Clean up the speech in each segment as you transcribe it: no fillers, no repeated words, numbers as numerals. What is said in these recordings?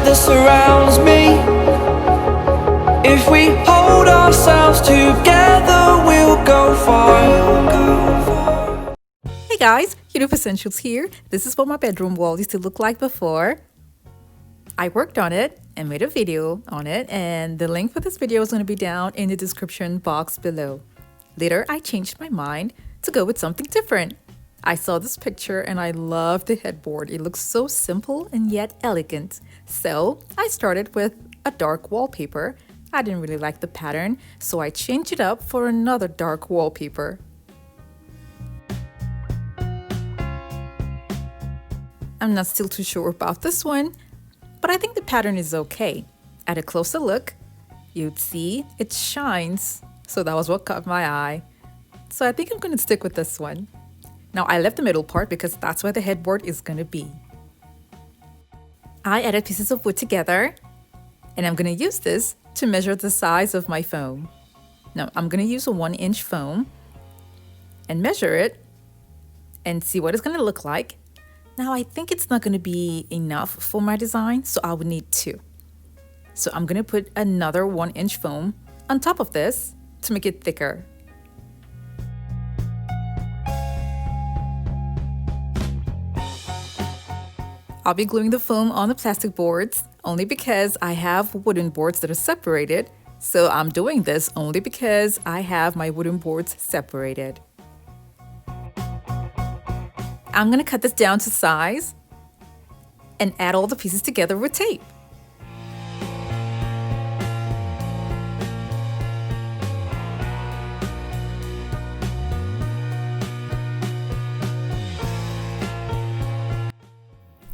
that surrounds me. If we hold ourselves together, we'll go far. Hey guys, Yoduvh Essentials here. This is what my bedroom wall used to look like before. I worked on it and made a video on it, and the link for this video is going to be down in the description box below. Later, I changed my mind to go with something different. I saw this picture and I loved the headboard. It looks so simple and yet elegant. So I started with a dark wallpaper. I didn't really like the pattern, so I changed it up for another dark wallpaper. I'm not still too sure about this one, but I think the pattern is okay. At a closer look, you'd see it shines, so that was what caught my eye. So I think I'm going to stick with this one. Now I left the middle part because that's where the headboard is going to be. I added pieces of wood together, and I'm going to use this to measure the size of my foam. Now I'm going to use a 1-inch foam and measure it and see what it's going to look like. Now I think it's not going to be enough for my design, so I would need 2. So I'm going to put another 1-inch foam on top of this to make it thicker. I'll be gluing the foam on the plastic boards only because I have wooden boards that are separated. So I'm doing this only because I have my wooden boards separated. I'm going to cut this down to size and add all the pieces together with tape.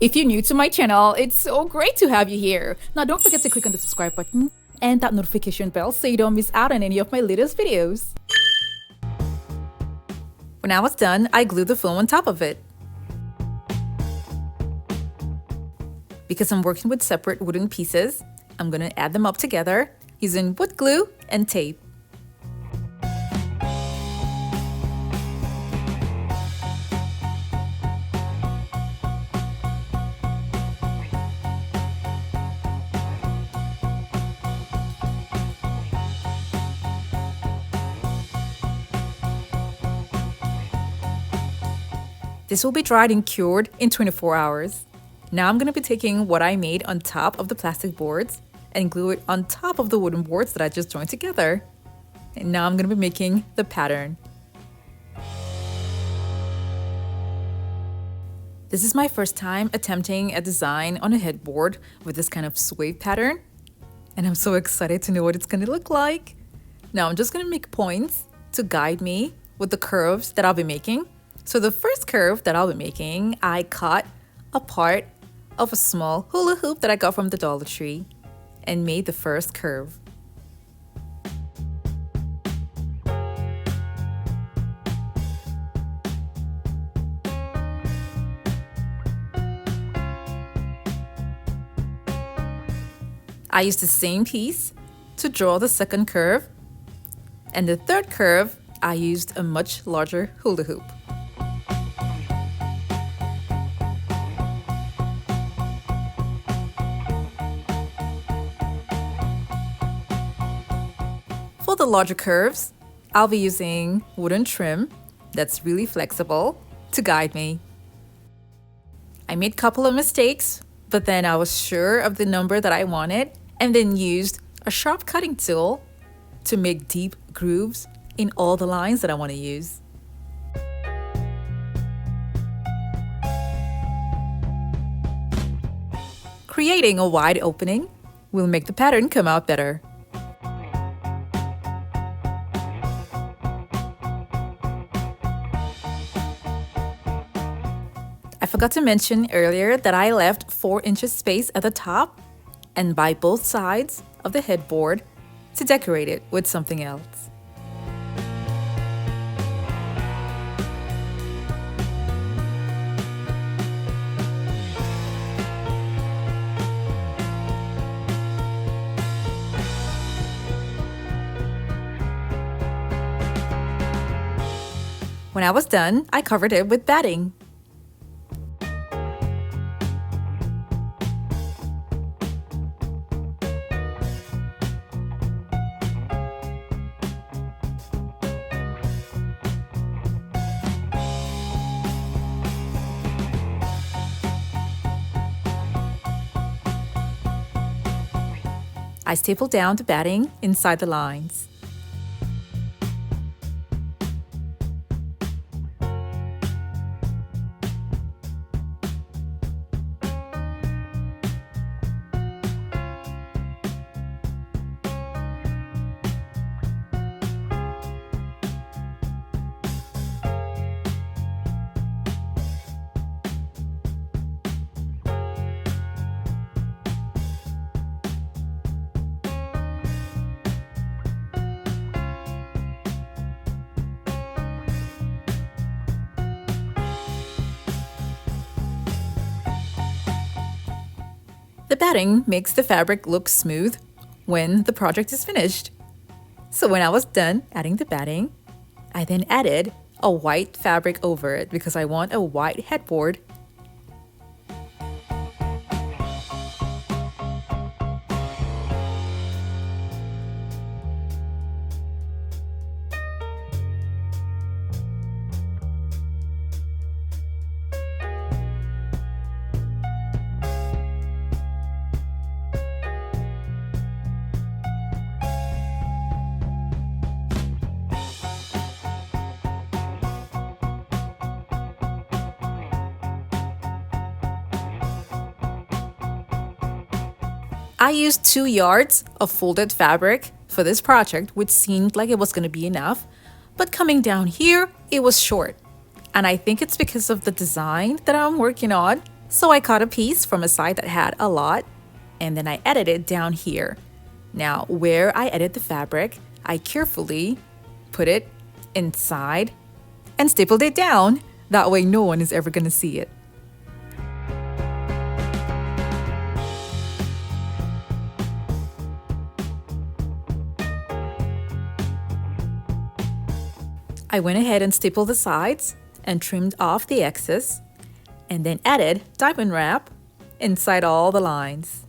If you're new to my channel, it's so great to have you here. Now don't forget to click on the subscribe button and that notification bell so you don't miss out on any of my latest videos. When I was done, I glued the foam on top of it. Because I'm working with separate wooden pieces, I'm going to add them up together using wood glue and tape. This will be dried and cured in 24 hours. Now I'm going to be taking what I made on top of the plastic boards and glue it on top of the wooden boards that I just joined together. And now I'm going to be making the pattern. This is my first time attempting a design on a headboard with this kind of sway pattern. And I'm so excited to know what it's going to look like. Now I'm just going to make points to guide me with the curves that I'll be making. So the first curve that I'll be making, I cut a part of a small hula hoop that I got from the Dollar Tree and made the first curve. I used the same piece to draw the second curve, and the third curve, I used a much larger hula hoop. For the larger curves, I'll be using wooden trim that's really flexible to guide me. I made a couple of mistakes, but then I was sure of the number that I wanted and then used a sharp cutting tool to make deep grooves in all the lines that I want to use. Creating a wide opening will make the pattern come out better. I forgot to mention earlier that I left 4 inches space at the top and by both sides of the headboard to decorate it with something else. When I was done, I covered it with batting. I stapled down the batting inside the lines. The batting makes the fabric look smooth when the project is finished. So when I was done adding the batting, I then added a white fabric over it because I want a white headboard. I used 2 yards of folded fabric for this project, which seemed like it was going to be enough, but coming down here, it was short. And I think it's because of the design that I'm working on. So I cut a piece from a side that had a lot, and then I edited it down here. Now, where I edit the fabric, I carefully put it inside and stapled it down. That way no one is ever going to see it. I went ahead and stapled the sides and trimmed off the excess, and then added diamond wrap inside all the lines.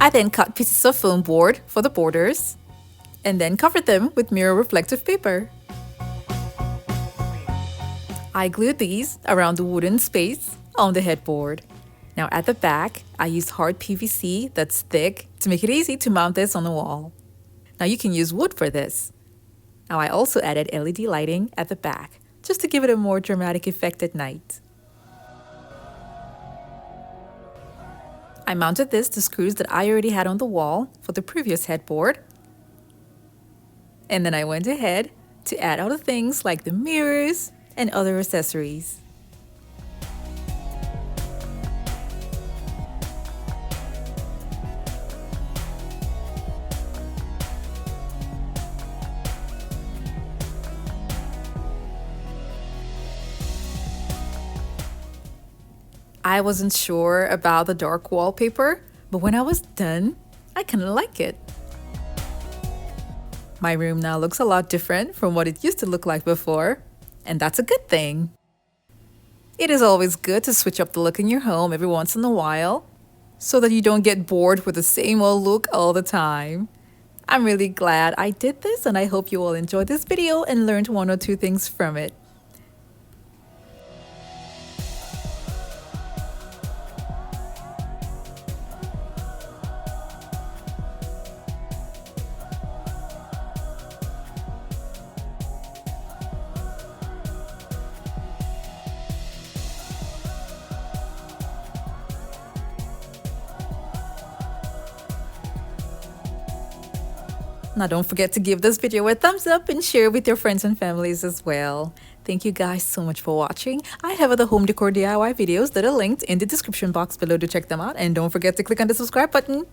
I then cut pieces of foam board for the borders and then covered them with mirror reflective paper. I glued these around the wooden space on the headboard. Now at the back, I used hard PVC that's thick to make it easy to mount this on the wall. Now you can use wood for this. Now I also added LED lighting at the back just to give it a more dramatic effect at night. I mounted this to screws that I already had on the wall for the previous headboard. And then I went ahead to add other things like the mirrors and other accessories. I wasn't sure about the dark wallpaper, but when I was done, I kind of like it. My room now looks a lot different from what it used to look like before, and that's a good thing. It is always good to switch up the look in your home every once in a while, so that you don't get bored with the same old look all the time. I'm really glad I did this, and I hope you all enjoyed this video and learned 1 or 2 things from it. Now don't forget to give this video a thumbs up and share with your friends and families as well. Thank you guys so much for watching. I have other home decor DIY videos that are linked in the description box below to check them out, and don't forget to click on the subscribe button.